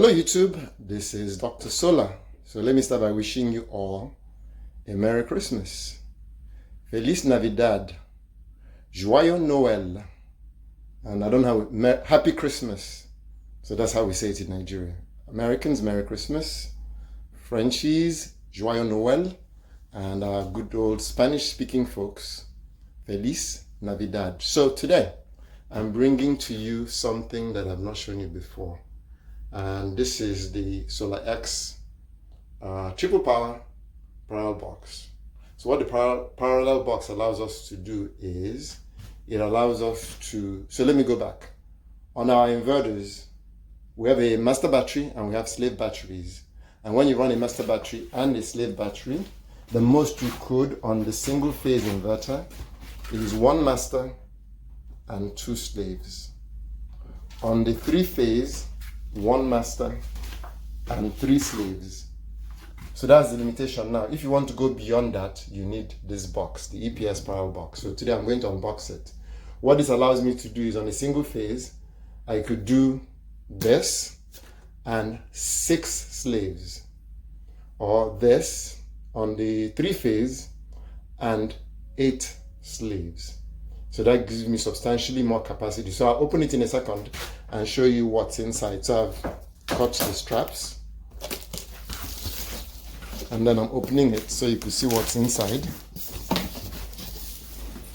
Hello YouTube, this is Dr. Sola. So let me start by wishing you all a Merry Christmas, Feliz Navidad, Joyeux Noël, and I don't know, Happy Christmas. So that's how we say it in Nigeria. Americans, Merry Christmas, Frenchies, Joyeux Noël, and our good old Spanish-speaking folks, Feliz Navidad. So today, I'm bringing to you something that I've not shown you before. And this is the SolaX triple power parallel box. So what the parallel box allows us to do is, it allows us to, so let me go back. On our inverters, we have a master battery and we have slave batteries. And when you run a master battery and a slave battery, the most you could on the single phase inverter is one master and two slaves. On the three phase, one master and three slaves. So that's the limitation. Now, if you want to go beyond that, you need this box, the EPS parallel box. So today I'm going to unbox it. What this allows me to do is on a single phase, I could do this and 6 slaves, or this on the 3 phase and 8 slaves. So that gives me substantially more capacity. So I'll open it in a second and show you what's inside. So I've cut the straps and then I'm opening it so you can see what's inside.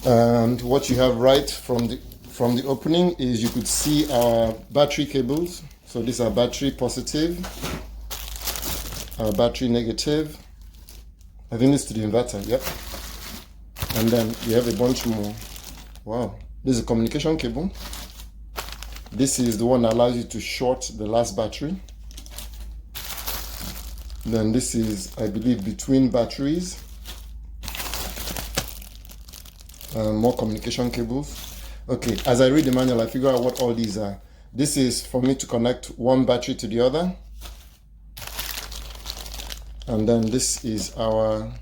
And what you have right from the opening is you could see our battery cables. So these are battery positive, our battery negative. I think this is to the inverter, yep. And then we have a bunch more. Wow, this is a communication cable. This is the one that allows you to short the last battery. Then this is, I believe, between batteries. More communication cables. Okay, as I read the manual, I figure out what all these are. This is for me to connect one battery to the other. And then this is our,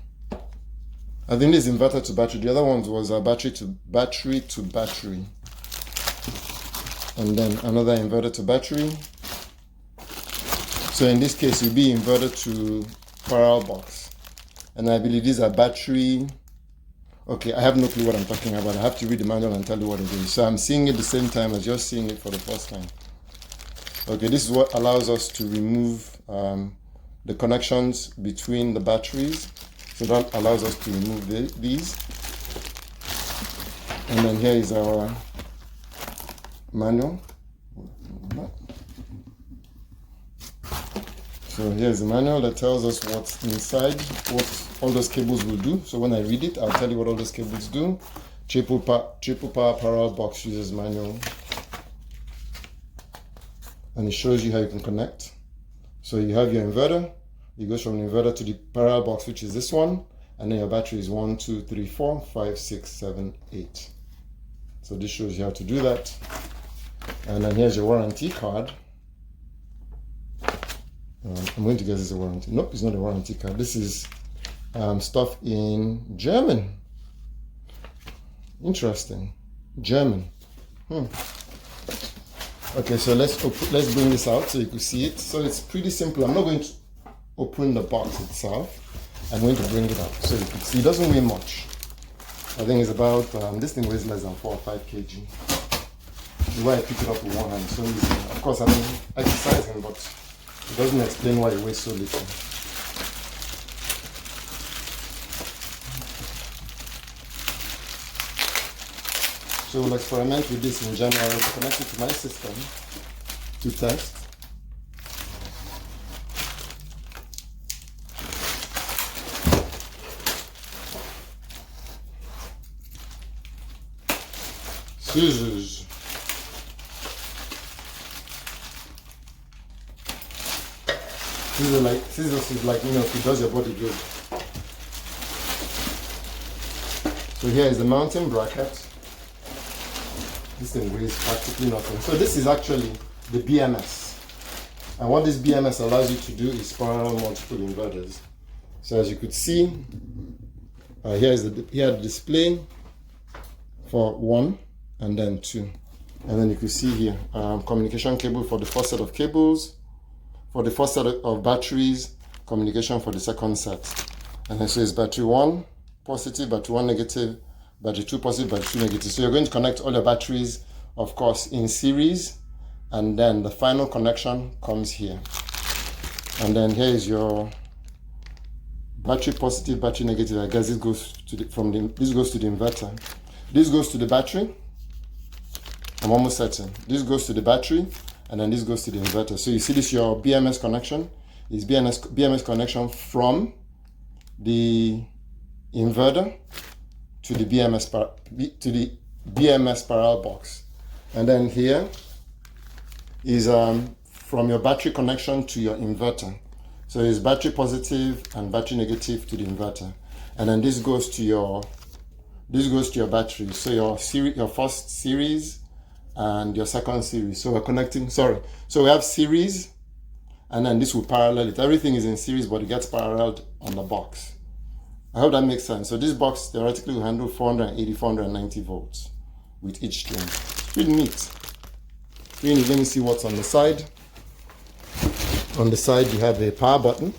I think this is inverter to battery. The other one was a battery to battery. And then another inverter to battery. So in this case, it will be inverter to parallel box. And I believe these are battery. Okay, I have no clue what I'm talking about. I have to read the manual and tell you what it is. So I'm seeing it the same time as just seeing it for the first time. Okay, this is what allows us to remove the connections between the batteries. So that allows us to remove these. And then here is our manual. So here's the manual that tells us what's inside, what all those cables will do. So when I read it, I'll tell you what all those cables do. Triple power parallel box uses manual. And it shows you how you can connect. So you have your inverter. It goes from the inverter to the parallel box, which is this one. And then your battery is 1, 2, 3, 4, 5, 6, 7, 8. So this shows you how to do that. And then here's your warranty card. I'm going to guess it's a warranty. Nope, it's not a warranty card. This is stuff in German. Interesting. German. Okay, so let's bring this out so you can see it. So it's pretty simple. I'm not going to open the box itself. I'm going to bring it out so you can see. It doesn't weigh much. I think it's about, this thing weighs less than 4 or 5 kg. The way I pick it up with one hand, so easy. Of course, I'm exercising, but it doesn't explain why it weighs so little. So we'll experiment with this in January. I'll connect it to my system to test. Scissors. Scissors is like, you know, it does your body good. So here is the mounting bracket. This thing weighs practically nothing. So this is actually the BMS. And what this BMS allows you to do is parallel multiple inverters. So as you could see, here the display for 1 and then 2. And then you can see here, communication cable for the first set of cables, for the first set of batteries, communication for the second set. And then so it's battery 1 positive, battery 1 negative, battery 2 positive, battery 2 negative. So you're going to connect all your batteries, of course, in series, and then the final connection comes here. And then here is your battery positive, battery negative. I guess this goes to the inverter. This goes to the battery. I'm almost certain. This goes to the battery, and then this goes to the inverter. So you see this, your BMS connection is BMS connection from the inverter to the BMS parallel box. And then here is from your battery connection to your inverter. So it's battery positive and battery negative to the inverter. And then this goes to your battery. So your first series and your second series. So we're connecting, so we have series, and then this will parallel it. Everything is in series, but it gets paralleled on the box. I hope that makes sense. So this box theoretically will handle 480, 490 volts with each string. It's pretty neat. Let me see what's on the side. On the side, you have a power button.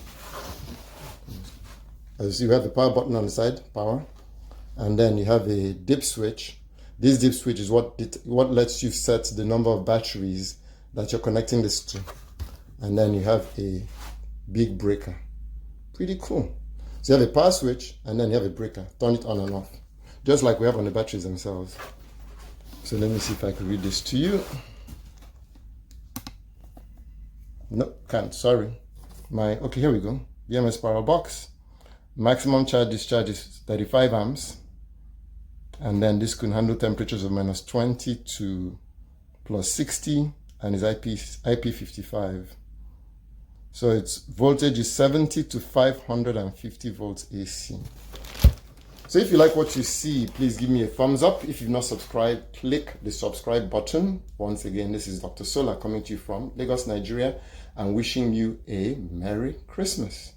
As you have a power button on the side, power, and then you have a dip switch. This dip switch is what lets you set the number of batteries that you're connecting this to. And then you have a big breaker. Pretty cool. So you have a power switch, and then you have a breaker. Turn it on and off, just like we have on the batteries themselves. So let me see if I can read this to you. No, can't, sorry. Okay, here we go. BMS parallel box. Maximum charge discharge is 35 amps. And then this can handle temperatures of -20 to +60, and is IP55. So its voltage is 70 to 550 volts AC. So if you like what you see, please give me a thumbs up. If you've not subscribed, click the subscribe button. Once again, this is Dr. Sola coming to you from Lagos, Nigeria, and wishing you a Merry Christmas.